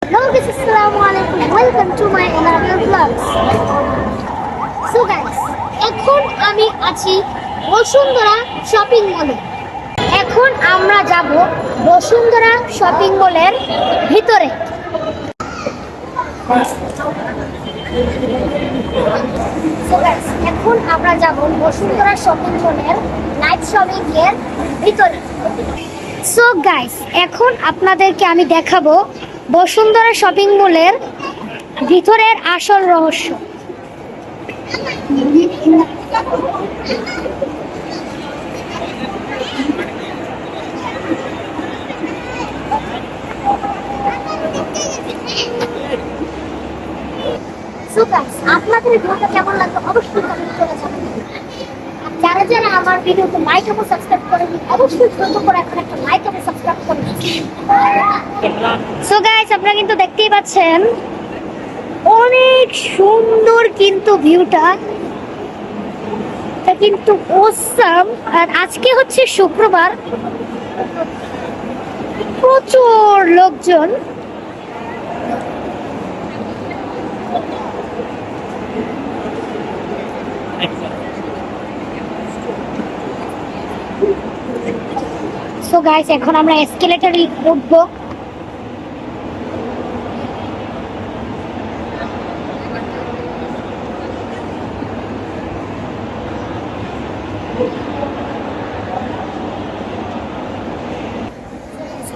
Hello guys, Assalamualaikum. Welcome to my another vlogs. So guys, এখন আমি আছি Bashundhara shopping মলে। এখন আমরা যাব বসুন্ধরা শপিং মলের ভিতরে। So guys, এখন আমরা যাব বসুন্ধরা শপিং মলের নাইট শপিং এর ভিতরে। সো গাইস, এখন আপনাদেরকে আমি দেখাবো বসুন্ধরা শপিং মলের ভিতরের আসল রহস্য। সো গাইস, আপনাদের ভিডিওটা কেমন লাগলো অবশ্যই কমেন্ট করে জানাবেন। যারা যারা আমার ভিডিওতে লাইক এবং সাবস্ক্রাইব করেনি অবশ্যই দ্রুত করে এখন একটা লাইক এবং সাবস্ক্রাইব করে দিন। সো গাইস, আপনারা কিন্তু দেখতেই পাচ্ছেন অনেক সুন্দর কিন্তু ভিউটা, এটা কিন্তু অসাম। আর আজকে হচ্ছে শুক্রবার, প্রচুর লোকজন। সো গাইস, এখন আমরা এসকেলেটরে উঠবো।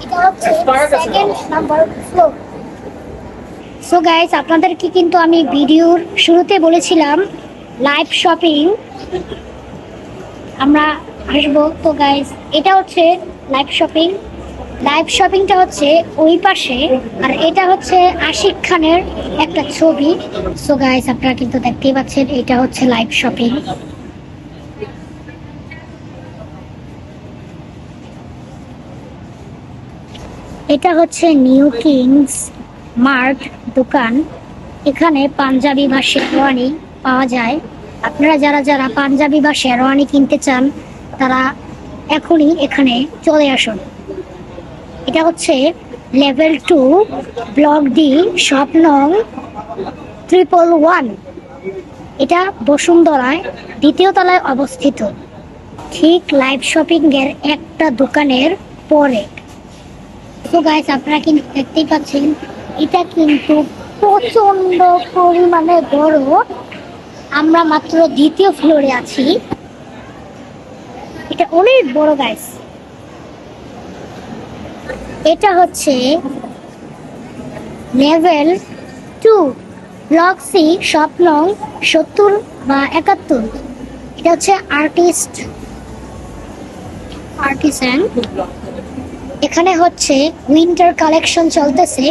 এটা হচ্ছে second number floor. So guys, আপনাদেরকে কিন্তু আমি ভিডিওর শুরুতে বলেছিলাম লাইভ শপিং আমরা আসবো। তো গাইস, এটা হচ্ছে লাইভ শপিং। লাইভ শপিংটা হচ্ছে ওই পাশে, আর এটা হচ্ছে আশিক খানের একটা ছবি। সো গাইস, আপনারা কিন্তু দেখতেই পাচ্ছেন এটা হচ্ছে লাইভ শপিং। এটা হচ্ছে নিউ কিংস মার্ট দোকান। এখানে পাঞ্জাবি বা শেরওয়ানি পাওয়া যায়। আপনারা যারা যারা পাঞ্জাবি বা শেরওয়ানি কিনতে চান তারা এখনই এখানে চলে আসুন। এটা হচ্ছে লেভেল 2 ব্লক ডি শপ নং 111। এটা বসুন্ধরায় দ্বিতীয় তলায় অবস্থিত, ঠিক লাইভ শপিং এর একটা দোকানের পরে। তো গাইস, আপনারা কিন্তু দেখতেই পাচ্ছেন এটা কিন্তু প্রচন্ড পরিমাণে বড়। আমরা মাত্র দ্বিতীয় ফ্লোরে আছি। এটা অনেক বড় গাইস। এটা হচ্ছে লেভেল 2 ব্লক সি শপ নং 70 বা 71। এটা হচ্ছে আর্টিসান। এখানে হচ্ছে উইন্টার কালেকশন চলতেছে।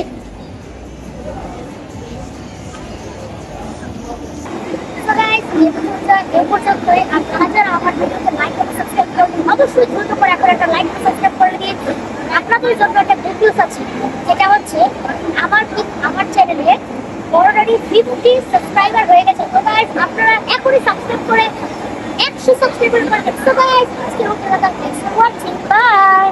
অবশ্যই দ্রুত করে এখন একটা লাইক সাবস্ক্রাইব করে দিয়ে আপনাদের জন্য একটা গুড নিউজ আছে, যেটা হচ্ছে আমার চ্যানেলে অলরেডি 50 সাবস্ক্রাইবার হয়ে গেছে। তো গাইস, আপনারা এখনই সাবস্ক্রাইব করে 100 সাবস্ক্রাইবার করে দেন। সো গাইস, আজকে ওকে দাদা, থ্যাঙ্কস ফর ওয়াচিং, বাই।